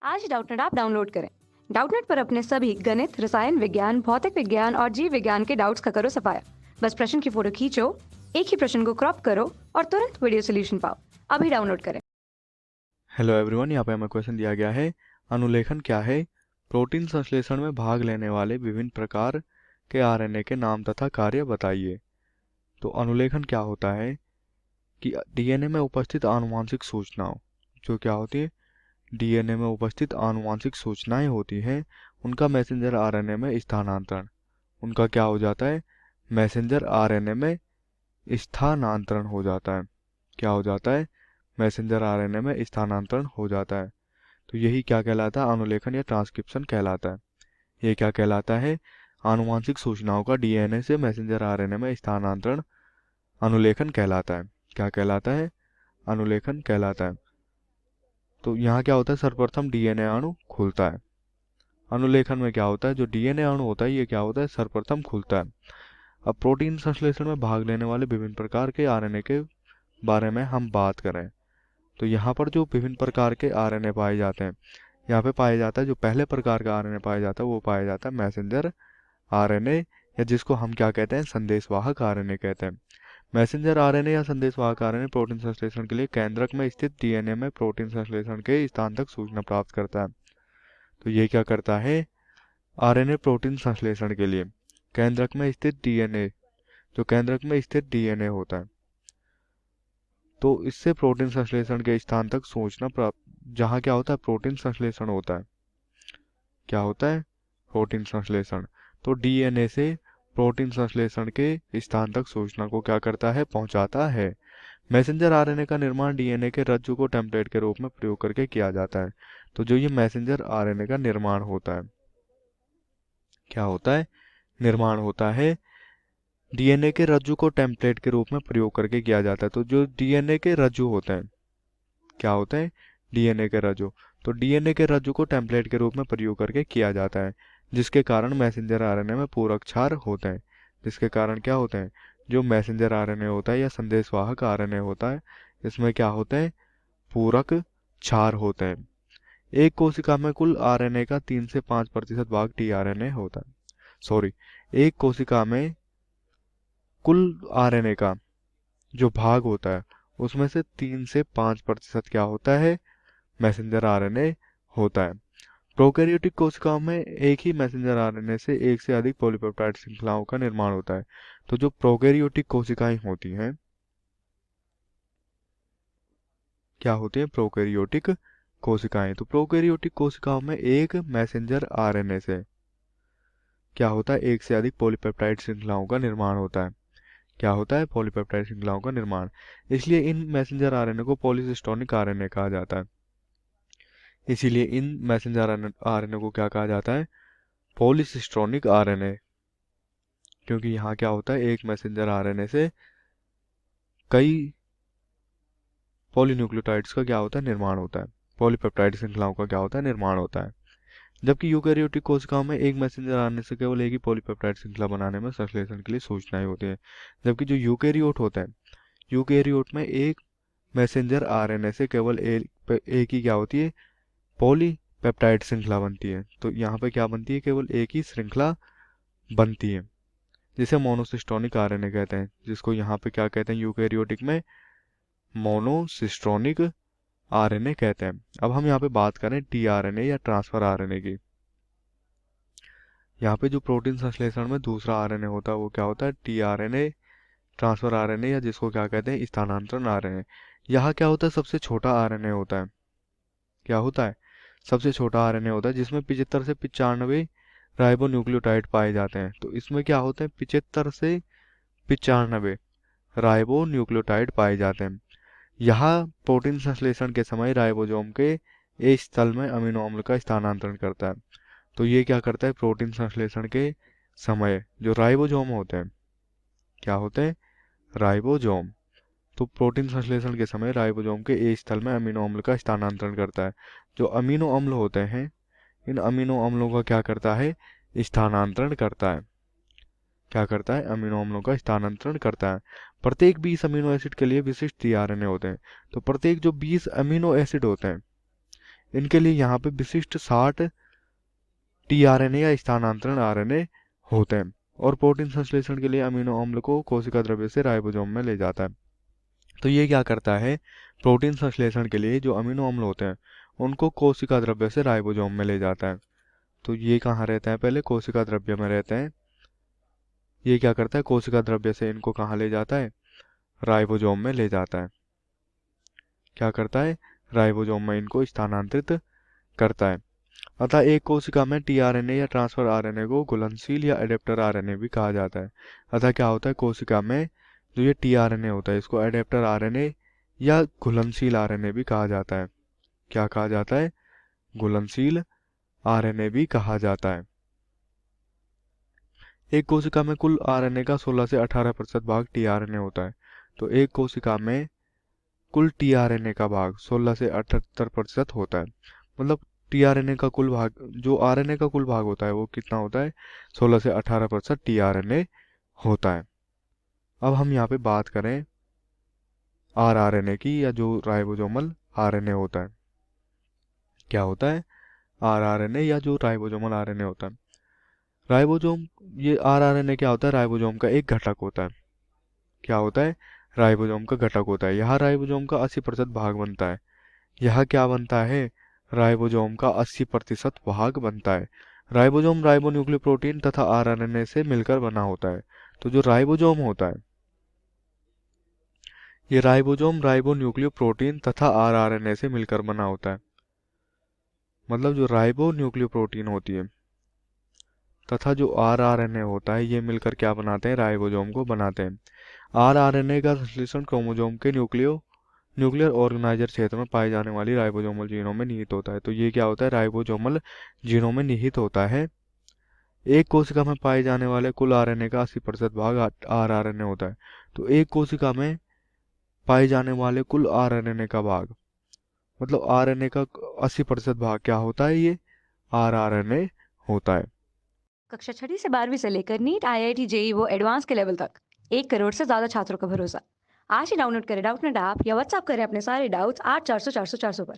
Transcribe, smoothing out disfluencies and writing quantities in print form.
आज Doubtnut app download करें। Doubtnut पर अपने सभी गणित, रसायन विज्ञान, भौतिक विज्ञान और जीव विज्ञान के डाउट्स का करो सफाया। बस प्रश्न की फोटो खींचो, एक ही प्रश्न को क्रॉप करो और तुरंत वीडियो सोल्यूशन पाओ। अभी डाउनलोड करें। हेलो एवरीवन, यहाँ पे हमें क्वेश्चन दिया गया है, अनुलेखन क्या है? प्रोटीन संश्लेषण में भाग लेने वाले विभिन्न प्रकार के आरएनए के नाम तथा कार्य बताइए। तो अनुलेखन क्या होता है कि डीएनए में उपस्थित आनुवांशिक सूचनाओं, जो क्या होती है, डीएनए में उपस्थित आनुवांशिक सूचनाएं होती हैं, उनका मैसेंजर आरएनए में स्थानांतरण, उनका क्या हो जाता है, मैसेंजर आरएनए में स्थानांतरण हो जाता है। क्या हो जाता है? मैसेंजर आरएनए में स्थानांतरण हो जाता है। तो यही क्या कहलाता है? अनुलेखन या ट्रांसक्रिप्शन कहलाता है। ये क्या कहलाता है? आनुवांशिक सूचनाओं का डीएनए से मैसेंजर आरएनए में स्थानांतरण अनुलेखन कहलाता है। क्या कहलाता है? अनुलेखन कहलाता है। तो यहाँ क्या होता है? सर्वप्रथम डीएनए अणु खुलता है। अनुलेखन में क्या होता है? जो डीएनए अणु होता है, ये क्या होता है? सर्वप्रथम खुलता है। अब प्रोटीन संश्लेषण में भाग लेने वाले विभिन्न प्रकार के आरएनए के बारे में हम बात करें, तो यहाँ पर जो विभिन्न प्रकार के आरएनए पाए जाते हैं, यहाँ पे पाया जाता है, जो पहले प्रकार का आरएनए पाया जाता है वो पाया जाता है मैसेंजर आरएनए, या जिसको हम क्या कहते हैं? संदेशवाहक आरएनए कहते हैं। मैसेंजर आरएनए या संदेशवाहक आरएनए प्रोटीन संश्लेषण के लिए केंद्रक में स्थित डीएनए में प्रोटीन संश्लेषण के स्थान तक सूचना प्राप्त करता है। तो ये क्या करता है? आरएनए प्रोटीन संश्लेषण के लिए केंद्रक में स्थित डीएनए, जो केंद्रक में स्थित डीएनए होता है, तो इससे प्रोटीन संश्लेषण के स्थान तक सूचना प्राप्त, जहाँ क्या होता है? प्रोटीन संश्लेषण होता है। क्या होता है? प्रोटीन संश्लेषण। तो डीएनए से प्रोटीन संश्लेषण के स्थान तक सूचना को क्या करता है? पहुंचाता है। मैसेंजर आरएनए का निर्माण डीएनए के रज्जु को टेम्पलेट के रूप में प्रयोग करके किया जाता है। तो जो ये मैसेंजर आरएनए का निर्माण होता है, क्या होता है? निर्माण होता है, डीएनए के रज्जु को टेम्पलेट के रूप में प्रयोग करके किया जाता है। तो जो डीएनए के रज्जु होते हैं, क्या होते हैं? डीएनए के रज्जु। तो डीएनए के रज्जु को टेम्पलेट के रूप में प्रयोग करके किया जाता है, जिसके कारण मैसेंजर आरएनए में पूरक क्षार होते हैं। जिसके कारण क्या होते हैं? जो मैसेंजर आरएनए होता है या संदेशवाहक आरएनए होता है, इसमें क्या होते हैं? पूरक क्षार होते हैं। एक कोशिका में कुल आरएनए का 3 से 5% भाग टीआरएनए होता है। सॉरी, एक कोशिका में कुल आरएनए का जो भाग होता है, उसमें से 3 से 5% क्या होता है? मैसेंजर आरएनए होता है। प्रोकैरियोटिक कोशिकाओं में एक ही मैसेंजर आरएनए से एक से अधिक पॉलीपेप्टाइड श्रृंखलाओं का निर्माण होता है। तो जो प्रोकैरियोटिक कोशिकाएं होती हैं, क्या होती हैं? प्रोकैरियोटिक कोशिकाएं। तो प्रोकैरियोटिक कोशिकाओं में एक मैसेंजर आरएनए से क्या होता है? एक से अधिक पॉलीपेप्टाइड श्रृंखलाओं का निर्माण होता है। क्या होता है? पॉलीपेप्टाइड श्रृंखलाओं का निर्माण। इसलिए इन मैसेंजर आरएनए को पॉलीसिस्टोनिक आरएनए कहा जाता है। इसीलिए इन मैसेंजर आरएनए को क्या कहा जाता है? पॉलीसिस्टोनिक आरएनए। क्योंकि यहाँ क्या होता है? एक मैसेंजर आरएनए से कई पॉलीन्यूक्लियोटाइड्स का क्या होता है? निर्माण होता है। पॉलीपेप्टाइड श्रृंखलाओं का क्या होता है? निर्माण होता है। जबकि यूकैरियोटिक कोशिकाओं में एक मैसेंजर आरएनए से केवल एक ही पॉलीपेप्टाइड श्रृंखला बनाने में संश्लेषण के लिए सूचनाएं होती हैं। जबकि जो यूकैरियोट होता है, यूकैरियोट में एक मैसेंजर आरएनए से केवल एक ही क्या होती है? पॉलीपेप्टाइड श्रृंखला बनती है। तो यहाँ पे क्या बनती है? केवल एक ही श्रृंखला बनती है, जिसे मोनोसिस्टोनिक आरएनए कहते हैं, जिसको यहाँ पे क्या कहते हैं? यूकैरियोटिक में मोनोसिस्टोनिक आरएनए कहते हैं। अब हम यहाँ पे बात करें टीआरएनए या ट्रांसफर आरएनए की। यहाँ पे जो प्रोटीन संश्लेषण में दूसरा आरएनए होता है, वो क्या होता है? टीआरएनए, ट्रांसफर आरएनए, या जिसको क्या कहते हैं? स्थानांतरण आरएनए। यहाँ क्या होता है? सबसे छोटा आरएनए होता है। क्या होता है? सबसे छोटा आरएनए होता है, जिसमें 75 से 95 राइबोन्यूक्लियोटाइड पाए जाते हैं। तो इसमें क्या होते हैं? 75 से 95 राइबोन्यूक्लियोटाइड पाए जाते हैं। यहाँ प्रोटीन संश्लेषण के समय राइबोसोम के ए स्थल में अमीनो अम्ल का स्थानांतरण करता है। तो ये क्या करता है? प्रोटीन संश्लेषण के समय जो राइबोसोम होते हैं, क्या होते हैं? राइबोसोम। तो प्रोटीन संश्लेषण के समय राइबोसोम के ए स्थल में अमीनो अम्ल का स्थानांतरण करता है। जो अमीनो अम्ल होते हैं, इन अमीनो अम्लों का क्या करता है? स्थानांतरण करता है। क्या करता है? अमीनो अम्लों का स्थानांतरण करता है। प्रत्येक 20 अमीनो एसिड के लिए विशिष्ट टीआरएनए होते हैं। तो प्रत्येक जो 20 अमीनो एसिड होते हैं, इनके लिए यहाँ पे विशिष्ट 60 टीआरएनए या स्थानांतरण आरएनए होते हैं। और प्रोटीन संश्लेषण के लिए अमीनो अम्ल को कोशिका द्रव्य से राइबोसोम में ले जाता है। तो ये क्या करता है, प्रोटीन संश्लेषण के लिए जो अमीनो अम्ल होते हैं उनको कोशिका द्रव्य से राइबोसोम में ले जाता है। तो ये कहाँ रहते हैं, पहले कोशिका द्रव्य में रहते हैं। ये क्या करता है, कोशिका द्रव्य से इनको कहाँ ले जाता है, राइबोसोम में ले जाता है। क्या करता है, राइबोसोम में इनको स्थानांतरित करता है। अतः एक कोशिका में टीआरएनए या ट्रांसफर आरएनए को घुलनशील या एडेप्टर आरएनए भी कहा जाता है। अतः क्या होता है, कोशिका में जो ये टीआरएनए होता है इसको एडेप्टर आरएनए या घुलनशील आरएनए भी कहा जाता है। क्या कहा जाता है, घुलनशील आरएनए भी कहा जाता है। एक कोशिका में कुल आरएनए का 16 से 18% भाग टीआरएनए होता है। तो एक कोशिका में कुल टीआरएनए का भाग 16 से 78% होता है। मतलब टीआरएनए का कुल भाग, जो आरएनए का कुल भाग होता है वो कितना होता है, 16 से 18% टीआरएनए होता है। अब हम यहाँ पे बात करें आरआरएनए की, या जो राइबोसोमल आरएनए होता है। क्या होता है, आरआरएनए या जो राइबोसोमल आरएनए होता है। राइबोसोम, ये आरआरएनए क्या होता है, राइबोसोम का एक घटक होता है। क्या होता है, राइबोसोम का घटक होता है। यहाँ राइबोसोम का 80% भाग बनता है। यह क्या बनता है, राइबोसोम का 80% भाग बनता है। राइबोसोम राइबोन्यूक्लियोप्रोटीन तथा आरआरएनए से मिलकर बना होता है। तो जो राइबोसोम होता है, ये राइबोसोम राइबोन्यूक्लियोप्रोटीन तथा आरआरएनए से मिलकर बना होता है। मतलब जो राइबोन्यूक्लियोप्रोटीन होती है तथा जो आरआरएनए होता है, ये मिलकर क्या बनाते हैं, राइबोसोम को बनाते हैं। आरआरएनए का संश्लेषण क्रोमोसोम के न्यूक्लियर ऑर्गेनाइजर क्षेत्र में पाई जाने वाली राइबोसोमल जीनों में निहित होता है। तो ये क्या होता है, राइबोसोमल जीनों में निहित होता है। एक कोशिका में पाए जाने वाले कुल आरएनए का 80% भाग आरआरएनए होता है। तो एक कोशिका में पाए जाने वाले कुल आरएनए का भाग, मतलब आरएनए का 80% भाग क्या होता है, ये आरआरएनए होता है। कक्षा 6वीं से 12वीं से लेकर नीट, आईआईटी, जेई वो एडवांस के लेवल तक 1 करोड़ से ज्यादा छात्रों का भरोसा। आज ही डाउनलोड करें डाउटनेट ऐप या व्हाट्सएप करें अपने सारे डाउट्स 8400 400 400 पर।